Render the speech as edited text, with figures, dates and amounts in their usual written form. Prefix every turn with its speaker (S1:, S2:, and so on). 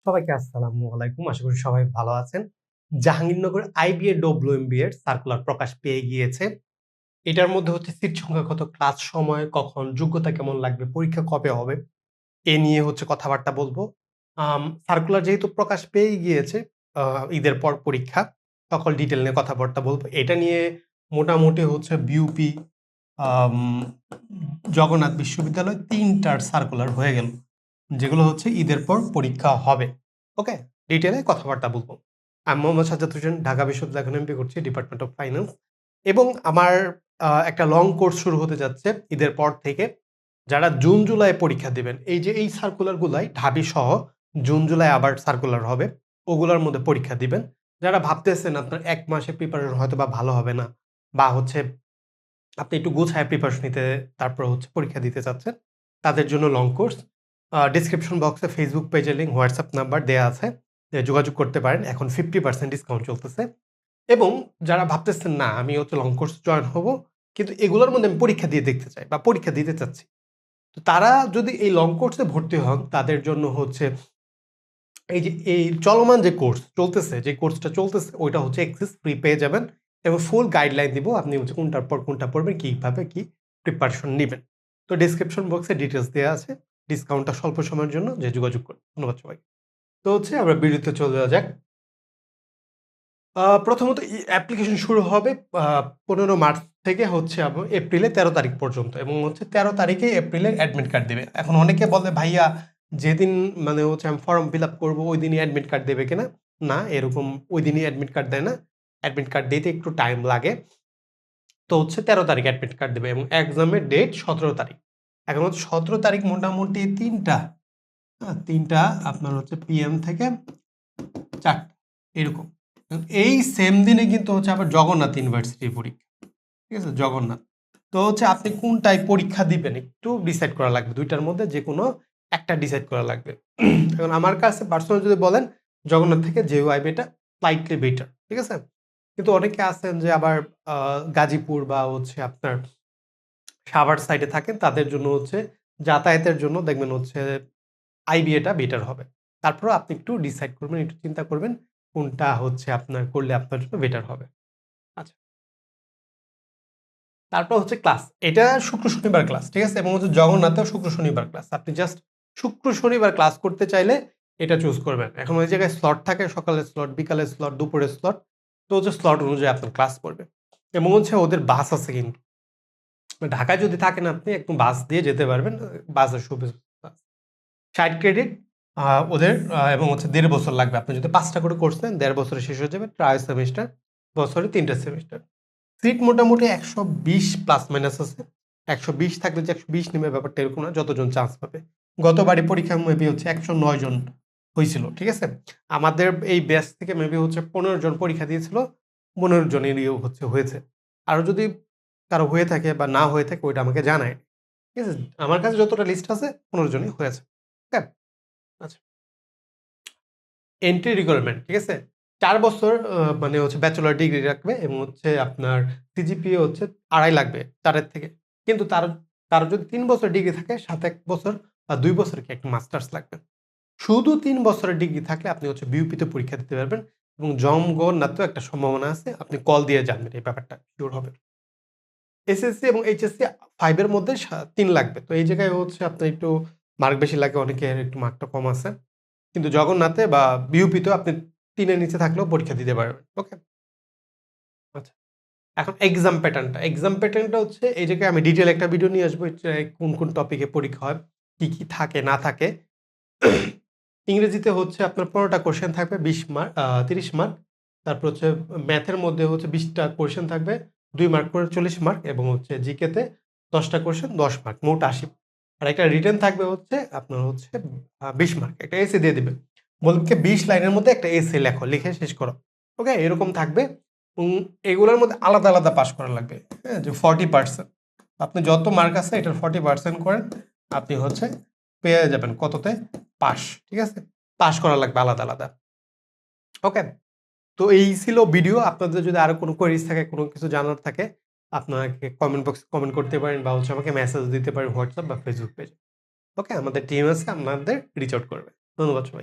S1: সবাইকে আসসালামু আলাইকুম। আশা করি সবাই ভালো আছেন। জাহাঙ্গীরনগর আইবিএ ডব্লিউএমবি এর সার্কুলার প্রকাশ পেয়ে গিয়েছে। এটার মধ্যে হচ্ছে সিট সংখ্যা কত, ক্লাস সময় কখন, যোগ্যতা কেমন লাগবে, পরীক্ষা কবে হবে, এ নিয়ে হচ্ছে কথাবার্তা বলবো। সার্কুলার যেহেতু প্রকাশ পেয়েই গিয়েছে, ঈদের পর পরীক্ষা, সকল ডিটেইল নিয়ে কথাবার্তা বলবো। এটা নিয়ে মোটামুটি হচ্ছে বিউপি, আম জগন্নাথ বিশ্ববিদ্যালয় ৩ টার সার্কুলার হয়ে গেল। যেগুলো হচ্ছে ঈদের পর পরীক্ষা হবে। ওকে? ডিটেইলে কথাবার্তা বলবো। আমি মোহাম্মদ সাজ্জাদ হোসেন, ঢাকা বিশ্ববিদ্যালয় এখন এমবি করছি, ডিপার্টমেন্ট অফ ফাইন্যান্স। এবং আমার একটা লং কোর্স শুরু হতে যাচ্ছে ঈদের পর থেকে। যারা জুন জুলাই পরীক্ষা দিবেন, এই যে এই সার্কুলার গুলাই ঢাবি সহ জুন জুলাই আবার সার্কুলার হবে, ওগুলোর মধ্যে পরীক্ষা দিবেন। যারা ভাবতেছেন আপনার ১ মাসে প্রিপারেশন হয়তো বা ভালো হবে না, বা হচ্ছে আপনি একটু গুছায় প্রিপারেশন নিতে তারপর হচ্ছে পরীক্ষা দিতে চাচ্ছেন, তাদের জন্য লং কোর্স। ডেসক্রিপশন বক্সে ফেসবুক পেজের লিঙ্ক, হোয়াটসঅ্যাপ নাম্বার দেয়া আছে। যোগাযোগ করতে পারেন। এখন 50% ডিসকাউন্ট চলতেছে। এবং যারা ভাবতেছেন না আমি হচ্ছে লং কোর্স জয়েন হব, কিন্তু এগুলোর মধ্যে আমি পরীক্ষা দিয়ে দেখতে চাই বা পরীক্ষা দিতে চাচ্ছি। তো তারা যদি এই লং কোর্সে ভর্তি হন, তাদের জন্য হচ্ছে এই যে এই চলমান যে কোর্স চলতেছে, যে কোর্সটা চলতেছে ওইটা হচ্ছে এক্সেস ফ্রি পেয়ে যাবেন, এবং ফুল গাইডলাইন দিব আপনি হচ্ছে কোনটার পর কোনটা পড়বেন, কিভাবে কি প্রিপারেশন নিবেন। তো ডেসক্রিপশন বক্সে ডিটেলস দেওয়া আছে। ডিসকাউন্টটা স্বল্প সময়ের জন্য, যে যোগাযোগ করুন। ধন্যবাদ সবাই। তো হচ্ছে আমরা ভিডিওতে চলে যাওয়া যাক। প্রথমত অ্যাপ্লিকেশন শুরু হবে ১৫ মার্চ থেকে হচ্ছে এপ্রিলের ১৩ তারিখ পর্যন্ত, এবং হচ্ছে ১৩ তারিখে এপ্রিলের অ্যাডমিট কার্ড দেবে। এখন অনেকে বলে ভাইয়া যেদিন মানে হচ্ছে আমি ফর্ম ফিল আপ করবো ওই দিনই অ্যাডমিট কার্ড দেবে কিনা? না, এরকম ওই দিনই অ্যাডমিট কার্ড দেয় না। অ্যাডমিট কার্ড দিতে একটু টাইম লাগে। তো হচ্ছে ১৩ তারিখ অ্যাডমিট কার্ড দেবে, এবং এক্সামের ডেট ১৭ তারিখ। এখন হচ্ছে ১৭ তারিখ মোটামুটি ৩টা, হ্যাঁ ৩টা আপনার হচ্ছে পিএম থেকে ৪টা এরকম। এই সেম দিনে কিন্তু হচ্ছে আবার জগন্নাথ ইউনিভার্সিটির পরীক্ষা। ঠিক আছে? জগন্নাথ। তো হচ্ছে আপনি কোনটায় পরীক্ষা দিবেন একটু ডিসাইড করা লাগবে। ২ টার মধ্যে যেকোনো একটা ডিসাইড করা লাগবে। এখন আমার কাছে পার্সোনাল যদি বলেন, জগন্নাথ থেকে জেইউআইবি টা স্লাইটলি বেটার। ঠিক আছে? কিন্তু অনেকে আছেন যে আবার গাজীপুর বা হচ্ছে আপনার সাভার সাইডে থাকেন, তাদের জন্য হচ্ছে যাতায়াতের জন্য দেখবেন হচ্ছে আইবিএ টা বেটার হবে। তারপরেও আপনি একটু ডিসাইড করবেন, একটু চিন্তা করবেন কোনটা হচ্ছে আপনার করলে আপনার জন্য বেটার হবে। আচ্ছা। তারপর হচ্ছে ক্লাস। এটা শুক্র শনিবার ক্লাস। ঠিক আছে? এবং হচ্ছে জগন্নাথেও শুক্র শনিবার ক্লাস। আপনি জাস্ট শুক্র শনিবার ক্লাস করতে চাইলে এটা চুজ করবেন। এখন ওই জায়গায় স্লট থাকে, সকালের স্লট, বিকালের স্লট, দুপুরের স্লট। তো হচ্ছে স্লট অনুযায়ী আপনার ক্লাস পড়বে। এবং হচ্ছে ওদের বাস আছে কিন্তু। ঢাকায় যদি থাকেন আপনি একদম বাস দিয়ে যেতে পারবেন। বাসের সুবিধা আছে। ৬০ ক্রেডিট ওদের, এবং হচ্ছে ১.৫ বছর লাগবে। আপনি যদি ৫ টা করে কোর্স নেন ১.৫ বছরে শেষ হয়ে যাবে। ট্রায়াল সেমেস্টার, বছরে ৩ টা সেমেস্টার। সিট মোটামুটি ১২০ প্লাস মাইনাস আছে। ১২০ থাকলে যে ১২০ নেবে ব্যাপারটা এরকম না, যতজন চান্স পাবে। গতবারে পরীক্ষা মেবি হচ্ছে ১০৯ জন হইছিল। ঠিক আছে? আমাদের এই ব্যাচ থেকে মেবি হচ্ছে ১৫ জন পরীক্ষা দিয়েছিল। ১৫ জনেরই হচ্ছে হয়েছে। আরো যদি কারো হয়ে থাকে বা না হয়ে থাকে ওইটা আমাকে জানায়। ঠিক আছে? আমার কাছে যতটা লিস্ট আছে ১৫ জনই হয়েছে। ওকে? আচ্ছা। এন্ট্রি রিকোয়ারমেন্ট, ঠিক আছে? ৪ বছর মানে হচ্ছে ব্যাচেলর ডিগ্রি রাখবে, এবং হচ্ছে আপনার সিজিপিএ হচ্ছে ২.৫ লাগবে ৪ এর থেকে। কিন্তু তার যদি ৩ বছর ডিগ্রি থাকে, সাথে ১ বছর বা ২ বছর কি একটা মাস্টার্স লাগবে। শুধু ৩ বছরের ডিগ্রি থাকলে আপনি হচ্ছে বিউপিতে পরীক্ষা দিতে পারবেন, এবং জগন্নাথেও একটা সম্ভাবনা আছে। আপনি কল দিয়ে জানবেন এই ব্যাপারটা সিওর হবে। এসএসসি এবং এইচএসসি ৫ এর মধ্যে ৩ লাগবে। তো এই জায়গায় হচ্ছে আপনার একটু মার্ক বেশি লাগে, অনেকের একটু মার্কটা কম আছে। কিন্তু জগন্নাথে বা বিউপিতেও আপনি ৩ এর নিচে থাকলেও পরীক্ষা দিতে পারবেন। ওকে? আচ্ছা। এখন এক্সাম প্যাটার্নটা হচ্ছে এই জায়গায় আমি ডিটেইল একটা ভিডিও নিয়ে আসবো। যে কোন টপিকে পরীক্ষা হয়, কি থাকে না থাকে। ইংরেজিতে হচ্ছে আপনার ১৫ টা কোয়েশ্চেন থাকবে, ৩০ মার্ক। তারপর হচ্ছে ম্যাথের মধ্যে হচ্ছে ২০ টা কোয়েশ্চেন থাকবে, ২ মার্ক করে ৪০ মার্ক, এবং হচ্ছে জিকে তে ১০ টা কোয়েশ্চেন ১০ মার্ক, মোট ৮০। আর একটা রিটেন থাকবে হচ্ছে আপনার হচ্ছে ২০ মার্ক। একটা এসে দিয়ে দিবে। বলবে ২০ লাইনের মধ্যে একটা এসে লেখো, লিখে শেষ করো। ওকে? এরকম থাকবে। এগুলোর মধ্যে আলাদা, আলাদা পাস করা লাগবে। হ্যাঁ? যে 40%, আপনি যত মার্ক আছে এটার 40% করেন, আপনি হচ্ছে পেয়ে যাবেন কততে? পাস। ঠিক আছে? পাস করা লাগবে আলাদা, আলাদা। ওকে? তো এই ছিল ভিডিও। আপনাদের যদি আরো কোনো কোয়েরিজ থাকে, কোনো কিছু জানার থাকে, আপনাকে কমেন্ট বক্সে কমেন্ট করতে পারেন, বা হচ্ছে আমাকে মেসেজ দিতে পারেন হোয়াটসঅ্যাপ বা ফেসবুক পেজে। ওকে? আমাদের টিম আছে, আপনাদের রিচ আউট করবে। ধন্যবাদ সবাইকে।